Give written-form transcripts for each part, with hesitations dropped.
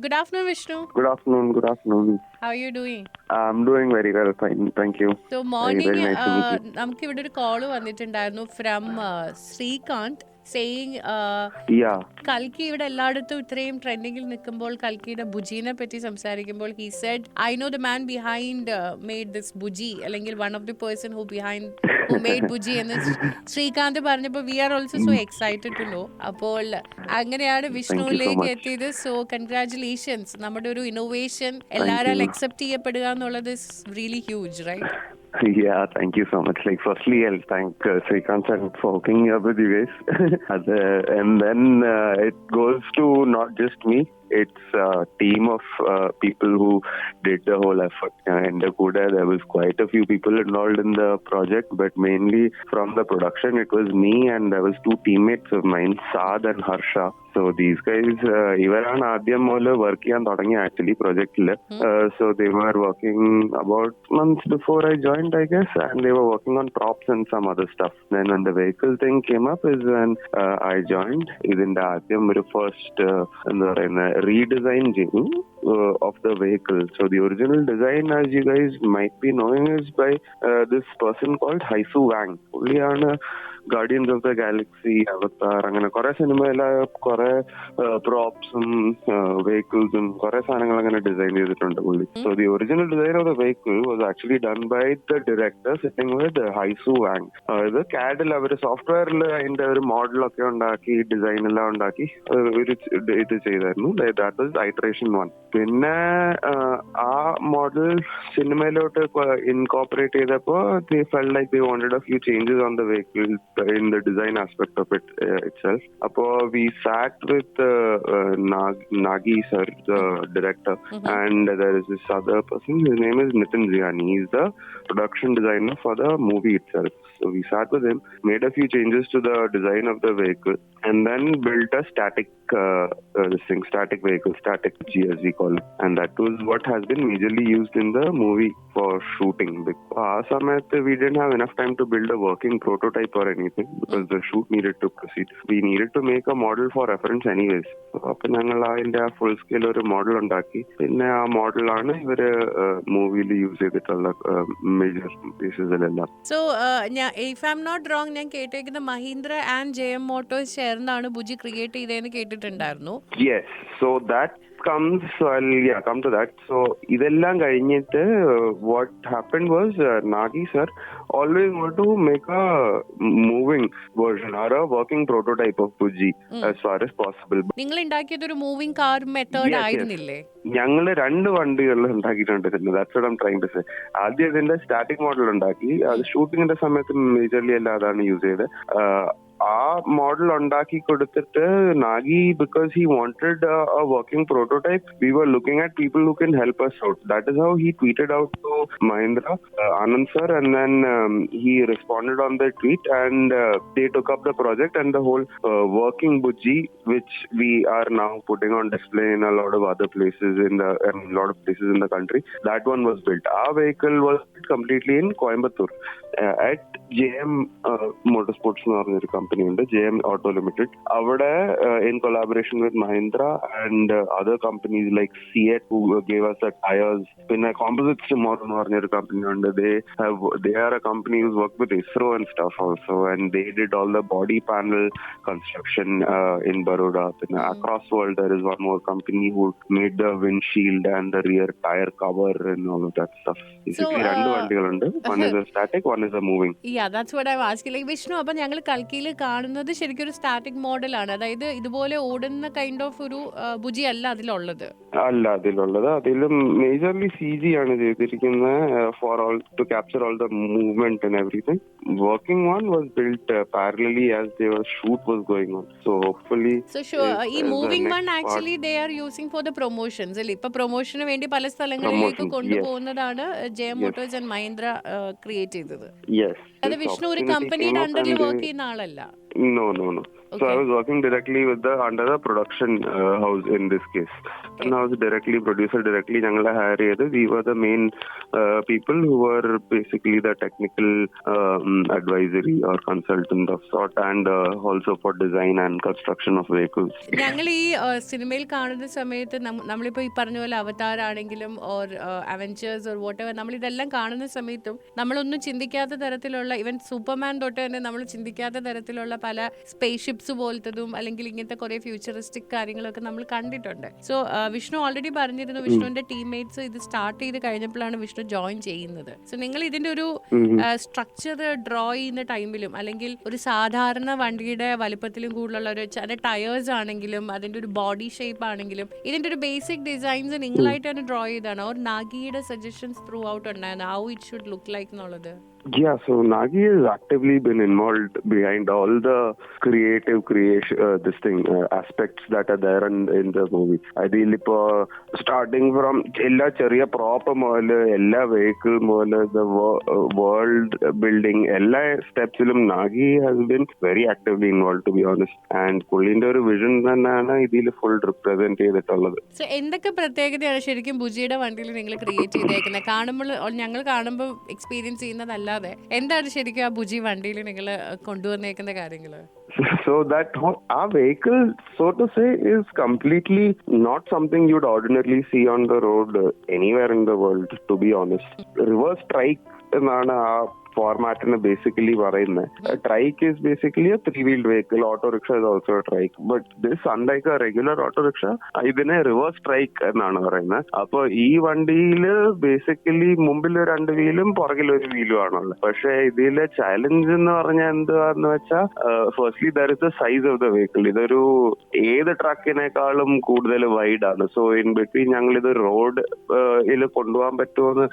Good afternoon, Vishnu. Good afternoon. Good afternoon. How are you doing? I'm doing very well. Fine. Thank you. So Very, morning, very nice to meet you. നമുക്ക് ഇവിടെ ഒരു call വന്നിട്ടുണ്ടായിരുന്നു from Srikanth saying Yeah. കൽക്കി ഇവിടെ എല്ലായിടത്തും ഇത്രയും ട്രെൻഡിങ്ങിൽ നിൽക്കുമ്പോൾ കൽക്കിയുടെ ബുജീനെ പറ്റി സംസാരിക്കുമ്പോൾ he said I know the man behind made this Bujji അല്ലെങ്കിൽ one of the person who made Bujji എന്ന് ശ്രീകാന്ത് പറഞ്ഞപ്പോൾ we are also so excited to know. അപ്പോൾ അങ്ങനെയാണ് വിഷ്ണുവിലേക്ക് എത്തിയത്. So congratulations. നമ്മുടെ ഒരു ഇന്നോവേഷൻ എല്ലാവരും അക്സെപ്റ്റ് ചെയ്യപ്പെടുക എന്നുള്ളത് is really huge, right? Yeah, thank you so much. Like, firstly, I'll thank Srikanth sir for hooking me up with you guys. And then it goes to not just me. It's a team of people who did the whole effort. In the Kuda, there was quite a few people involved in the project, but mainly from the production, it was me and there was two teammates of mine, Saad and Harsha. So these guys, ഇവരാണ് ആദ്യം മുതൽ work ചെയ്യാൻ തുടങ്ങി actually പ്രൊജക്റ്റില്. So they were working about months before I joined, I guess, and they were working on props and some other stuff. Then when the vehicle thing came up is when I joined. ഇതിന്റെ ആദ്യം ഒരു first എന്താ പറയുന്ന redesign of the vehicle. So the original design, as you guys might be knowing, is by this person called Haisu Wang. പുള്ളിയാണ് guardians of the Galaxy, അവതാർ, അങ്ങനെ കുറെ സിനിമയിലെ കുറെ പ്രോപ്സും വെഹിക്കിൾസും കുറെ സാധനങ്ങൾ അങ്ങനെ ഡിസൈൻ ചെയ്തിട്ടുണ്ട് പുള്ളി. So the original design of the vehicle was actually done by the director sitting with Haisu Wang. അതായത് കാഡിൽ അവർ സോഫ്റ്റ്വെയറിൽ അതിന്റെ ഒരു മോഡലൊക്കെ ഉണ്ടാക്കി ഡിസൈൻ എല്ലാം ഉണ്ടാക്കി ഒരു ഇത് ചെയ്തായിരുന്നു. That was iteration 1. പിന്നെ ആ മോഡൽ സിനിമയിലോട്ട് ഇൻകോപ്പറേറ്റ് ചെയ്തപ്പോ they felt like they wanted a few changes on the vehicle in the design aspect of it itself. Apo we sat with Nagi sir, the director, and there is this other person, his name is Nitin Ziani. He is the production designer for the movie itself. So we sat with him, made a few changes to the design of the vehicle, and then built a static vehicle, static G as we call it. And that was what has been majorly used in the movie for shooting. Because we didn't have enough time to build a working prototype or anything because the shoot needed to proceed. We needed to make a model for reference anyways. അപ്പോൾ ഞങ്ങൾ അതിന്റെ full scale ഒരു model ഉണ്ടാക്കി. പിന്നെ ആ മോഡലാണ് ഇവര് മൂവിയിൽ യൂസ് ചെയ്തിട്ടുള്ള മേജർ പീസസിലെല്ലാം. So if I am not wrong, ഞാൻ കേട്ടേക്കുന്ന മഹീന്ദ്ര ആൻഡ് JM മോട്ടോഴ്സ് ചേർന്നാണ് ബുജി ക്രിയേറ്റ് ചെയ്തതെന്ന് കേട്ടിട്ടുണ്ടായിരുന്നു. Yes, so that comes, come to that. So idellam kazhinjittu what happened was Nagi sir always wanted to make a moving version or a working prototype of Bhuji as far as possible. നിങ്ങൾ ഉണ്ടാക്കിയത് ഒരു moving car method ആയിരുന്നില്ലേ? ഞങ്ങള് 2 വണ്ടികൾ ഉണ്ടാക്കിയിട്ടുണ്ട്. That's what I am trying to say. ആദ്യം ഇതിന്റെ static model ഉണ്ടാക്കി. അത് ഷൂട്ടിങ്ങിന്റെ സമയത്ത് മേജർലി എല്ലാം അതാണ് യൂസ് ചെയ്തത്. ആ മോഡൽ ഉണ്ടാക്കി കൊടുത്തിട്ട് Nagi, because he wanted a working prototype, we were looking at people who can help us out. That is how he tweeted out to Mahindra, Anand sir, and then he responded on the tweet, and they took up the project, and the whole working Bhuji, which we are now putting on display in a lot of other places in the country, that one was built. Our vehicle was completely in Coimbatore at JM Motorsports എന്ന് പറഞ്ഞൊരു company ഉണ്ട്, JM Auto Limited. അവിടെ in collaboration with Mahindra and other companies like Seat who gave us the tires. പിന്നെ Composites Tomorrow എന്ന് പറഞ്ഞൊരു company ഉണ്ട്. They are a company who's worked with ISRO and stuff also, and they did all the body panel construction in Baroda. പിന്നെ across world there is one more company who made the windshield and the rear tire cover and all of that stuff. Basically രണ്ട് വണ്ടികളുണ്ട്. One is a static, one is a moving. Yeah, that's what I'm asking. Like Vishnu, അപ്പൊ ഞങ്ങൾ കൽക്കിയിൽ കാണുന്നത് ശരിക്കും ഒരു static മോഡലാണ്. അതായത് ഇതുപോലെ ഓടുന്ന കൈൻഡ് ഓഫ് ഒരു ബുജി അല്ല അതിലുള്ളത്. അതിലും മേജർലി CG ആണ് ചെയ്തിരിക്കുന്നത് for all to capture all the movement and everything. Working one was built parallelly as the shoot was going on. So hopefully ഈ moving one actually they are using for the promotions. അല്ലേ, ഇപ്പൊ പ്രൊമോഷന് വേണ്ടി പല സ്ഥലങ്ങളിലേക്ക് കൊണ്ടുപോകുന്നതാണ് JM Motors and Mahindra create ചെയ്തത്. Yes. അത് വിഷ്ണു ഒരു കമ്പനിയുടെ അണ്ടറിൽ വർക്ക് ചെയ്യുന്ന ആളല്ല. No. So I was working directly with under the production house in this case. And I was producer directly. ഞങ്ങളെ hire ചെയ്ത് we were the main people who were basically the technical advisory or consultant of sort, and also for design and construction of vehicles. ഞങ്ങൾ ഈ സിനിമയിൽ കാണുന്ന സമയത്ത് നമ്മളിപ്പോൾ ഈ പറഞ്ഞ പോലെ അവതാർ ആണെങ്കിലും or Avengers or vote ever, നമ്മൾ ഇതെല്ലാം കാണുന്ന സമയത്തും നമ്മളൊന്നും ചിന്തിക്കാത്ത തരത്തിലുള്ള, ഈവൻ സൂപ്പർമാൻ തൊട്ട് തന്നെ നമ്മൾ ചിന്തിക്കാത്ത തരത്തിലുള്ള പല സ്പേസ് ഷിപ്സ് പോലത്തതും അല്ലെങ്കിൽ ഇങ്ങനത്തെ കുറെ ഫ്യൂച്ചറിസ്റ്റിക് കാര്യങ്ങളൊക്കെ നമ്മൾ കണ്ടിട്ടുണ്ട്. സോ വിഷ്ണു ഓൾറെഡി പറഞ്ഞിരുന്നു വിഷ്ണുവിന്റെ ടീംമേറ്റ്സ് ഇത് സ്റ്റാർട്ട് ചെയ്ത് കഴിഞ്ഞപ്പോഴാണ് വിഷ്ണു ജോയിൻ ചെയ്യുന്നത്. സോ നിങ്ങൾ ഇതിന്റെ ഒരു സ്ട്രക്ചർ ഡ്രോ ചെയ്യുന്ന ടൈമിലും അല്ലെങ്കിൽ ഒരു സാധാരണ വണ്ടിയുടെ വലുപ്പത്തിലും കൂടുതലുള്ള ഒരു അതിന്റെ ടയേഴ്സ് ആണെങ്കിലും അതിന്റെ ഒരു ബോഡി ഷേപ്പ് ആണെങ്കിലും ഇതിന്റെ ഒരു ബേസിക് ഡിസൈൻസ് നിങ്ങളായിട്ടാണ് ഡ്രോ ചെയ്താണ് ഓർ നാഗിയുടെ സജഷൻസ് ത്രൂ ഔട്ട് ഉണ്ടായിരുന്നു how it should look like എന്നുള്ളത്? Yeah, so Nagi has actively been involved behind all the creative aspects that are there in the movie. Ideally, starting from ella cheriya prop model, ella vehicle model, the world building, ella steps ilum Nagi has been very actively involved, to be honest. And pullinte oru vision thannaana idile full represent ചെയ്തിട്ടുള്ളത്. So എന്തൊക്കെ പ്രത്യേകതയാണ് ശരിക്കും ബുജിയുടെ വണ്ടിയിൽ നിങ്ങൾ create ചെയ്തേക്കുന്നത്? കാണുമ്പോൾ ഞങ്ങൾ കാണുമ്പോൾ എക്സ്പീരിയൻസ് ചെയ്യുന്നതല്ല, എന്താണ് ശരിക്കും ആ ബുജി വണ്ടിയിൽ നിങ്ങൾ കൊണ്ടുവന്നേക്കുന്ന കാര്യങ്ങൾ? So that our vehicle, so to say, is completely not something you'd ordinarily see on the road anywhere in the world, to be honest. Reverse trike എന്നാണ് ആ ഫോർമാറ്റിന് ബേസിക്കലി പറയുന്നത്. Trike is basically a 3-wheeled vehicle. Auto rickshaw is also a trike. But this unlike a regular auto rickshaw, ഇതിനെ reverse trike എന്നാണ് പറയുന്നത്. അപ്പൊ ഈ വണ്ടിയില് ബേസിക്കലി മുമ്പിൽ 2 വീലും പുറകിൽ 1 വീലും ആണുള്ളത്. പക്ഷെ ഇതിലെ ചാലഞ്ച് എന്ന് പറഞ്ഞാൽ എന്തുവാന്ന് വെച്ചാൽ, firstly there is the size of the vehicle. ഇതൊരു ഏത് ട്രക്കിനേക്കാളും കൂടുതൽ വൈഡ് ആണ്. സോ ഇൻ ബിറ്റ്വീൻ ഞങ്ങൾ ഇത് റോഡിൽ കൊണ്ടുപോകാൻ പറ്റുമെന്ന്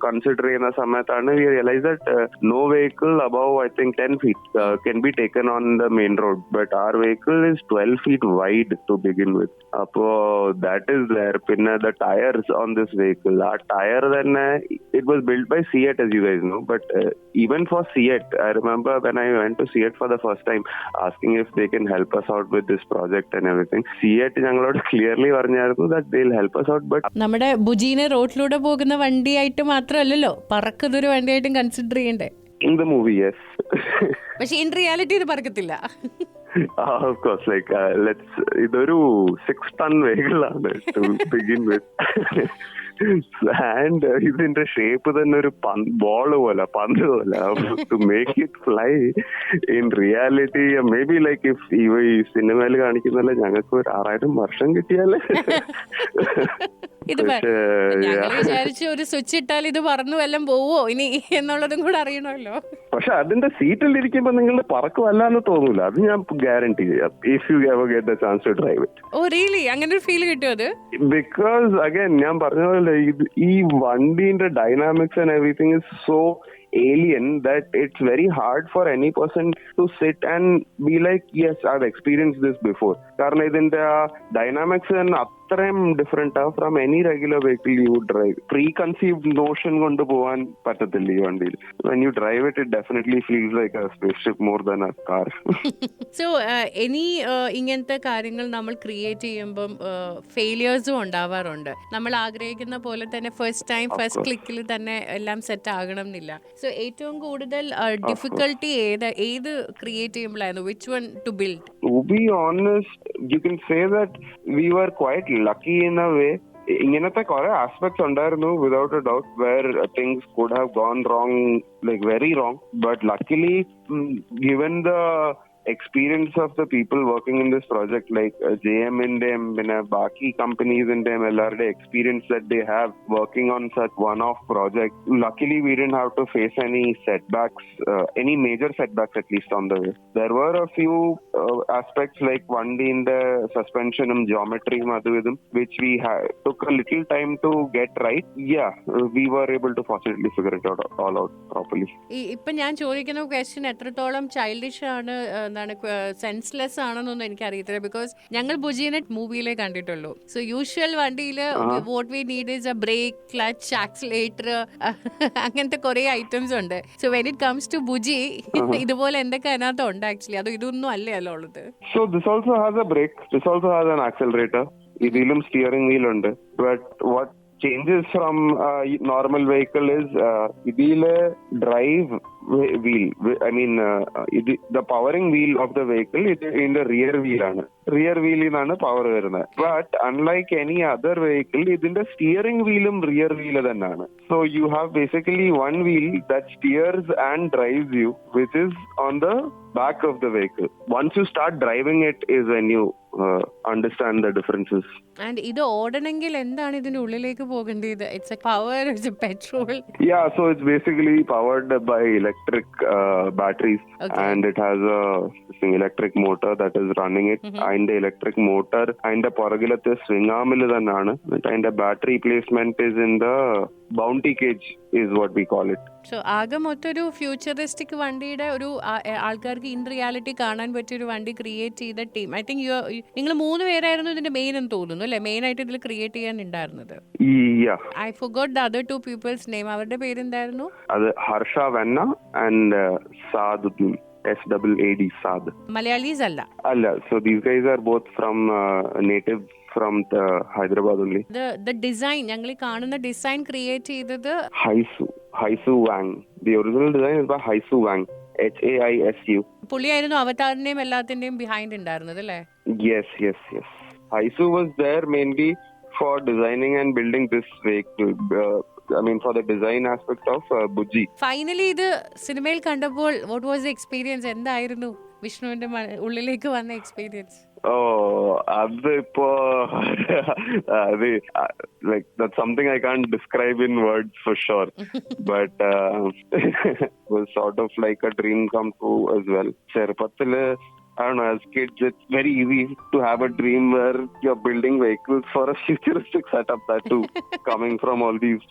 കൺസിഡർ ചെയ്യുന്ന സമയത്താണ് V realise that no vehicle above I think 10 feet can be taken on the main road, but our vehicle is 12 feet wide to begin with. Appo that is there. Pinna the tires on this vehicle, our tire then it was built by Seat, as you guys know, but even for Seat, I remember when I went to Seat for the first time asking if they can help us out with this project and everything. Seat ഞങ്ങളോട് clearly പറഞ്ഞായിരുന്നു that they'll help us out, but നമ്മുടെ ബുജീനെ റോഡിലൂടെ പോകുന്ന വണ്ടിയായിട്ട് മാത്രമല്ലല്ലോ, പറക്കുന്നൊരു വണ്ടിയായിട്ടും consider ചെയ്യണ്ടേ? In the movie, yes. പക്ഷെ in reality ഇത് പറക്കത്തില്ല. Of course, like ഇതൊരു 6-ton vehicle ആണ് to begin with. ആൻഡ് ഇതിന്റെ ഷേപ്പ് തന്നെ ഒരു ബോള് പോലെ, പന്ത് പോലെ. To make it fly in reality maybe like if ഈ സിനിമയിൽ കാണിക്കുന്നല്ലേ ഞങ്ങൾക്ക് ഒരു 6000 വർഷം കിട്ടിയാലേ. വിചാരിച്ചു ഒരു സ്വിച്ച് ഇട്ടാൽ ഇത് പറന്നു വല്ലതും പോവോ ഇനി എന്നുള്ളതും കൂടെ അറിയണമല്ലോ. പക്ഷെ അതിന്റെ സീറ്റിൽ ഇരിക്കുമ്പോ നിങ്ങളുടെ പറക്കുമല്ലാന്ന് തോന്നൂല, അത് ഞാൻ ഗ്യാരണ്ടി ചെയ്യാം. If you ever get the chance to drive it. Oh really? അങ്ങനെ ഒരു ഫീൽ കിട്ടും അത്? ബിക്കോസ് അഗൈൻ ഞാൻ പറഞ്ഞ പോലെ ഈ വണ്ടിന്റെ dynamics and everything is so alien that it's very hard for any person to sit and be like, yes, I've experienced this before. കാരണം ഇതിന്റെ ഡൈനാമിക്സ് അത്രയും ഡിഫറെന്റ് ആ from any regular vehicle U drive. Pre conceived Notion കൊണ്ട് പോകാൻ പറ്റത്തില്ല ഈ വണ്ടിയിൽ. when you drive it, it definitely feels like a spaceship more than a car. So any ഇങ്ങനത്തെ കാര്യങ്ങൾ നമ്മൾ ക്രിയേറ്റ് ചെയ്യുമ്പം ഫെയിലിയേഴ്സും ഉണ്ടാവാറുണ്ട്. നമ്മൾ ആഗ്രഹിക്കുന്ന പോലെ തന്നെ ഫസ്റ്റ് ടൈം ഫസ്റ്റ് ക്ലിക്കിൽ തന്നെ എല്ലാം സെറ്റ് ആകണം എന്നില്ല. സോ ഏറ്റവും കൂടുതൽ ഡിഫിക്കൽട്ടി ഏത് ക്രിയേറ്റ് ചെയ്യുമ്പോഴായിരുന്നു? Which one to build? To be honest, you can say that we were quite lucky in a way. ഇങ്ങനത്തെ കുറെ ആസ്പെക്ട്സ് ഉണ്ടായിരുന്നു without a doubt where things could have gone wrong, like very wrong. But luckily given the experience of the people working in this project, like JM in them, Baki companies in them, LRD experience that they have working on such one-off projects. Luckily, we didn't have to face any setbacks, any major setbacks at least on the way. There were a few aspects like one in the suspension and geometry, which we took a little time to get right. Yeah, we were able to fortunately figure it all out properly. ഇപ്പൊ ഞാൻ ചോദിക്കുന്ന question എത്രത്തോളം childish ആണ് എന്താണ് senseless ആണെന്നൊന്നും എനിക്ക് അറിയത്തില്ല. Because ഞങ്ങൾ ബുജീനെ മൂവിയിലേ കണ്ടിട്ടുള്ളൂ. സോ യൂഷ്വൽ വണ്ടിയിൽ what we need is a brake, clutch, accelerator, അങ്ങനത്തെ കുറെ ഐറ്റംസ് ഉണ്ട്. So when it comes to Bujji ഇതുപോലെ എന്തൊക്കെ അതിനകത്ത് ഉണ്ട് ആക്ച്വലി? അത് ഇതൊന്നും അല്ലേ അല്ലോ ഉള്ളത്. So this also has a brake, this also has an accelerator. ഇതിലും സ്റ്റിയറിംഗ് വീൽ ഉണ്ട്. But what changes from normal vehicle is ഇതിലെ drive wheel, I mean the powering wheel of the vehicle is in the rear wheel ആണ്. Rear വീലിനാണ് power വരുന്നത്. But unlike any other vehicle ഇതിന്റെ steering വീലും rear wheel തന്നെയാണ്. So you have basically one wheel that steers and drives you which is on the back of the vehicle. Once you start driving it is when you understand the differences. And ഇത് ഓടണമെങ്കിൽ എന്താണ് ഇതിന്റെ ഉള്ളിലേക്ക് പോകേണ്ടത്? It's a power, it's a petrol. Yeah, so it's basically powered by electric batteries. Okay. And it has a electric motor that is running it. അതിന്റെ electric motor അതിന്റെ പുറകിലത്തെ swing armil തന്നെയാണ്. അതിന്റെ battery placement is in the bounty cage is what we call it. So ആകെ മൊത്തം ഒരു futuristic വണ്ടിയുടെ ഒരു ആൾക്കാർക്ക് ഇൻ റിയാലിറ്റി കാണാൻ പറ്റിയ ഒരു വണ്ടി ക്രിയേറ്റ് ചെയ്ത ടീം. ഐ തിങ്ക് നിങ്ങൾ 3 പേരായിരുന്നു ഇതിന്റെ മെയിൻ എന്ന് തോന്നുന്നു അല്ലെ? മെയിൻ ആയിട്ട് ഇതിൽ ക്രിയേറ്റ് ചെയ്യാൻ ഉണ്ടായിരുന്നത്. I forgot the other 2 people's name. അവരുടെ പേരെന്തായിരുന്നു? അത് ഹർഷ വെന്ന ആൻഡ് സാദുദ്ദീൻ. SAAD സാദ്. മലയാളീസ് അല്ല. So these guys are both from native from Hyderabad only. The design ഞങ്ങൾ കാണുന്ന ഡിസൈൻ ക്രിയേറ്റ് ചെയ്തത് Haisu Wang. The original design is by Haisu Wang. HAISU. പുള്ളിയായിരുന്നു അവതാറിന്റെയും എല്ലാത്തിന്റെയും ബിഹൈൻഡ് ഉണ്ടായിരുന്നത് അല്ലേ? Yes. Haisu was there mainly for designing and building this vehicle. I mean for the design aspect of Bhuji. Finally ഇത് സിനിമയിൽ കണ്ടപ്പോൾ what was the experience? എന്തായിരുന്നു വിഷ്ണുവിന്റെ ഉള്ളിലേക്ക് വന്ന എക്സ്പീരിയൻസ്? അതിപ്പോ like that's something I can't describe in words for sure. But it was sort of like a dream come true as well. ചെറുപ്പത്തില് I don't know, as kids it's very easy to have a dream where you're building vehicles for a futuristic setup, that too coming from all these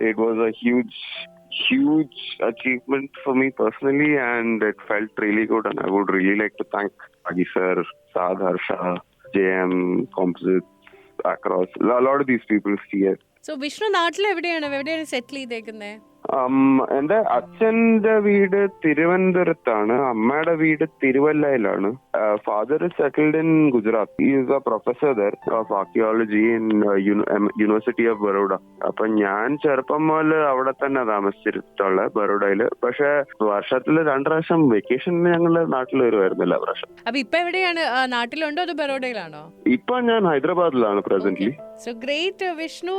it was a huge achievement for me personally, and it felt really good, and I would really like to thank Agi sir, Saad, Harsha, JM Composites, across a lot of these people here. So Vishnu നാട്ടിൽ എവിടെയാണ് സെറ്റിൽ ചെയ്തേക്കുന്നത്? എന്റെ അച്ഛന്റെ വീട് തിരുവനന്തപുരത്താണ്, അമ്മയുടെ വീട് തിരുവല്ലയിലാണ്. Father is settled in Gujarat. He is a professor ദർ of archaeology in university of Baroda. അപ്പൊ ഞാൻ ചെറുപ്പം മുതൽ അവിടെ തന്നെ താമസിച്ചിട്ടുള്ള ബറോഡയില്. പക്ഷെ വർഷത്തില് 2 പ്രാവശ്യം വെക്കേഷന് ഞങ്ങള് നാട്ടിൽ വരുമായിരുന്നു എല്ലാ പ്രാവശ്യം. അപ്പൊ ഇപ്പൊ എവിടെയാണ്? നാട്ടിലുണ്ടോ അതോ ബറോഡയിലാണോ? ഇപ്പൊ ഞാൻ ഹൈദരാബാദിലാണ് പ്രസന്റ്ലി. So great Vishnu.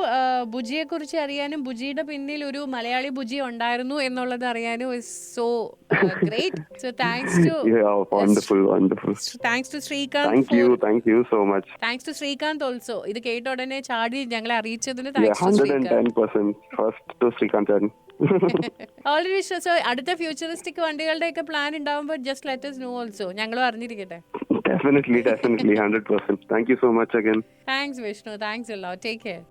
ബുജിയെ കുറിച്ച് അറിയാനും ബുജിയുടെ പിന്നിൽ ഒരു മലയാളി ബുജി ഉണ്ടായിരുന്നു എന്നുള്ളത് അറിയാനും is so great. So thanks to wonderful. Thanks to Srikanth. Thank you so much. Thanks to Srikanth also. ഇത് കേട്ട ഉടനെ ചാടി ഞങ്ങളെ അറിയിച്ചതിന് thanks to Srikanth. 110% first to Srikanth. Already so അടുത്ത ഫ്യൂച്ചറിസ്റ്റിക് വണ്ടികളുടെ ഒക്കെ പ്ലാൻ ഉണ്ടാവുമ്പോൾ just let us know also. ഞങ്ങളും അറിഞ്ഞിരിക്കട്ടെ. Definitely 100%. Thank you so much again. Thanks Vishnu. Thanks a lot. Take care.